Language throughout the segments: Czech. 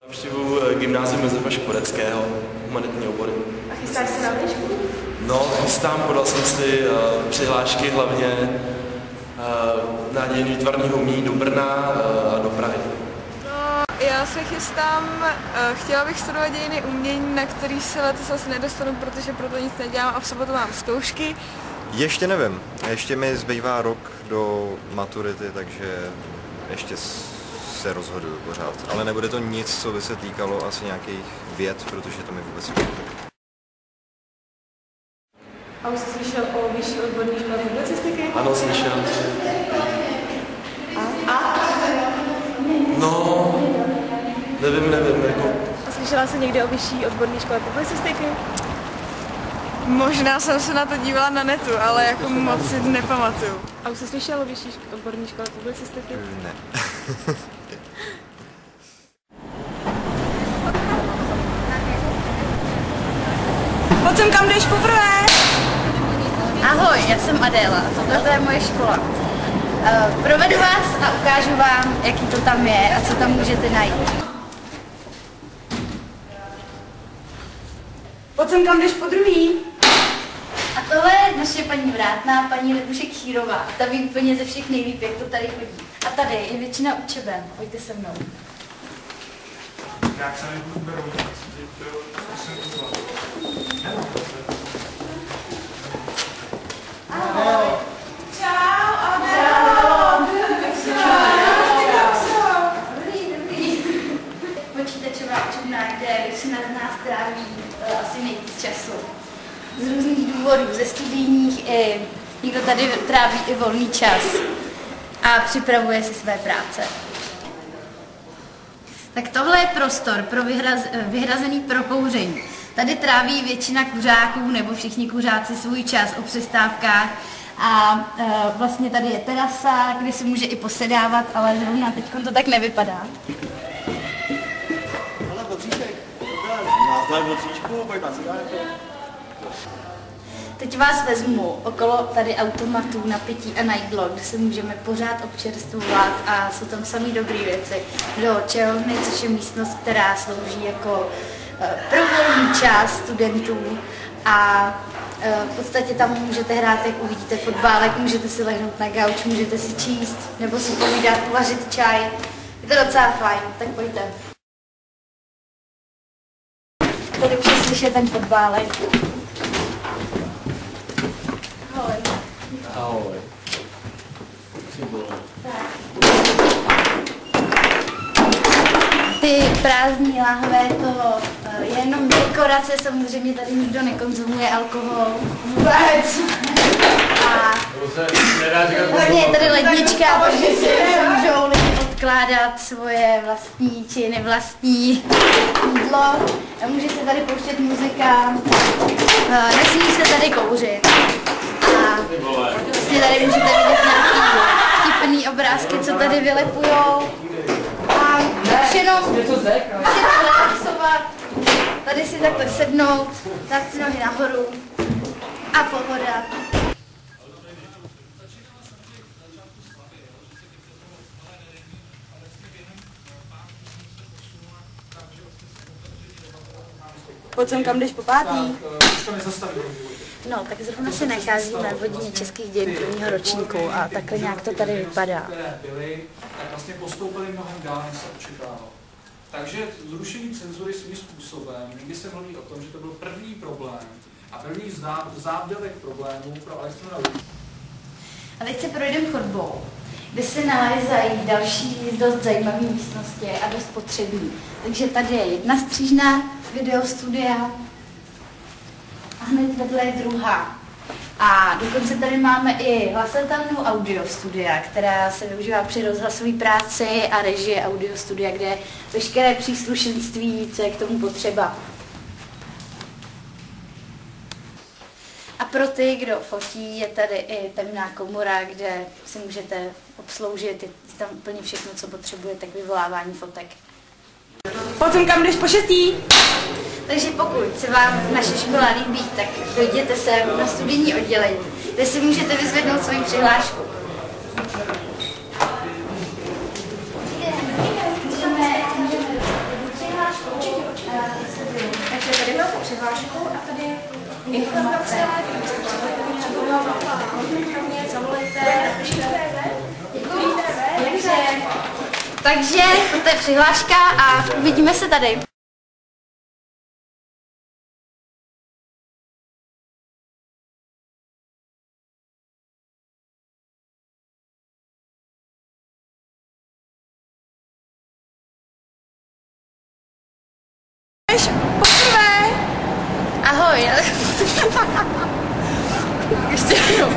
Navštěvuji gymnázium Josefa Škvoreckého, humanitní obory. A chystáš se na výšku? No, chystám, podal jsem si přihlášky hlavně na dějiny výtvarného umění do Brna a do Prahy. No, já se chystám, chtěla bych studovat dějiny umění, na který se letos asi nedostanu, protože proto nic nedělám a v sobotu mám zkoušky. Ještě nevím, ještě mi zbývá rok do maturity, takže ještě se rozhoduju pořád. Ale nebude to nic, co by se týkalo asi nějakých věd, protože to mi vůbec nejde. A už jsi slyšel o vyšší odborné škole publicistiky? Ano, slyšel. A? No, nevím, jako... A slyšela jsi někdy o vyšší odborné škole publicistiky? Možná jsem se na to dívala na netu, ale jako moc si nepamatuju. A už jsi slyšel o vyšší odborné škole publicistiky? Ne. Pojď sem, kam jdeš poprvé? Ahoj, já jsem Adéla a tohle je moje škola. Provedu vás a ukážu vám, jaký to tam je a co tam můžete najít. Pojď sem, kam jdeš podruhý? A tohle je naše paní Vrátná, paní Libušek Šírová. Ta ví úplně ze všech nejlíp, jak to tady chodí. A tady je většina učeben. Pojďte se mnou. Jak se nebudu Ahoj. Čau, Adélo. Dobrý. Počítačová učebna, kde většina z nás tráví asi nejvíc času. Z různých důvodů, ze studijních i někdo tady tráví i volný čas a připravuje si své práce. Tak tohle je prostor vyhrazený pro kouření. Tady tráví většina kuřáků nebo všichni kuřáci svůj čas o přestávkách a vlastně tady je terasa, kde se může i posedávat, ale zrovna teď to tak nevypadá. Ale Botříček, názdar Botříčku, pojď na cigáretku. Teď vás vezmu okolo tady automatů na pití a na jídlo, kde se můžeme pořád občerstvovat a jsou tam samé dobré věci. Do čelovny, což je místnost, která slouží jako pro volný čas studentů a v podstatě tam můžete hrát, jak uvidíte fotbálek, můžete si lehnout na gauč, můžete si číst nebo si povídat, uvařit čaj. Je to docela fajn, tak pojďte. Tady už je slyšet ten fotbálek. Ahoj. Ahoj. Ty prázdní lahve, to je jenom dekorace, samozřejmě tady nikdo nekonzumuje alkohol. Vůbec. A hlavně je tady lednička, takže si můžou lidi odkládat svoje vlastní či nevlastní jídlo. A může se tady pouštět muzika, nesmí se tady kouřit. A vlastně tady můžete vidět nějaký vtipný obrázky, co tady vylepujou. A už jenom relaxovat, tady si takhle sednout, dát si nohy nahoru a pohoda. Pojď sem, kam jdeš po pátý? No, tak zrovna se nacházíme v hodině českých dějin prvního ročníku a takhle nějak to tady vypadá. Tak vlastně postoupili mnohem dál, než se očekávalo. Takže zrušení cenzury svým způsobem, někdy se mluví o tom, že to byl první problém a první zábělek problémů pro Alexandra Lukáše. A teď se projdeme chodbou, kde se nalézají další dost zajímavé místnosti a dost potřební. Takže tady je jedna střížná videostudia a hned vedle je druhá. A dokonce tady máme i hlasatelnou audiostudia, která se využívá při rozhlasové práci a režie audiostudia, kde je veškeré příslušenství, co je k tomu potřeba. A pro ty, kdo fotí, je tady i temná komora, kde si můžete obsloužit, je tam úplně všechno, co potřebujete k vyvolávání fotek. Pojď sem, kam jdeš po šestý? Takže pokud se vám naše škola líbí, tak dojděte sem na studijní oddělení, kde si můžete vyzvednout svoji přihlášku. Můžeme přihlášku a tady informace. Zavolejte, takže to je přihláška a uvidíme se tady. Poprvé! Ahoj. Ještě jednou.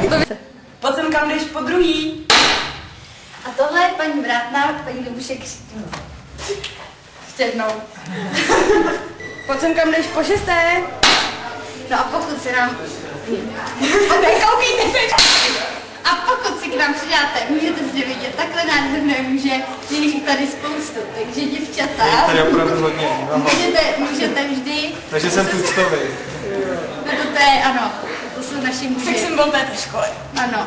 Pojď sem kam jdeš po druhý. A tohle je paní Vrátná, paní Dobušek Křtinu. Ještě jednou. Pojď sem kam jdeš po šesté. No a pokud si nám... Nekoukejte se! A pokud si k nám přidáte, můžete zde vidět takhle nádherné muže, je jich tady spoustu, takže děvčata, Tady opravdu hodně. můžete vždy... Takže jsem tuctový. No to je, ano, to jsou naši muži. Tak jsem byl této školy. Ano.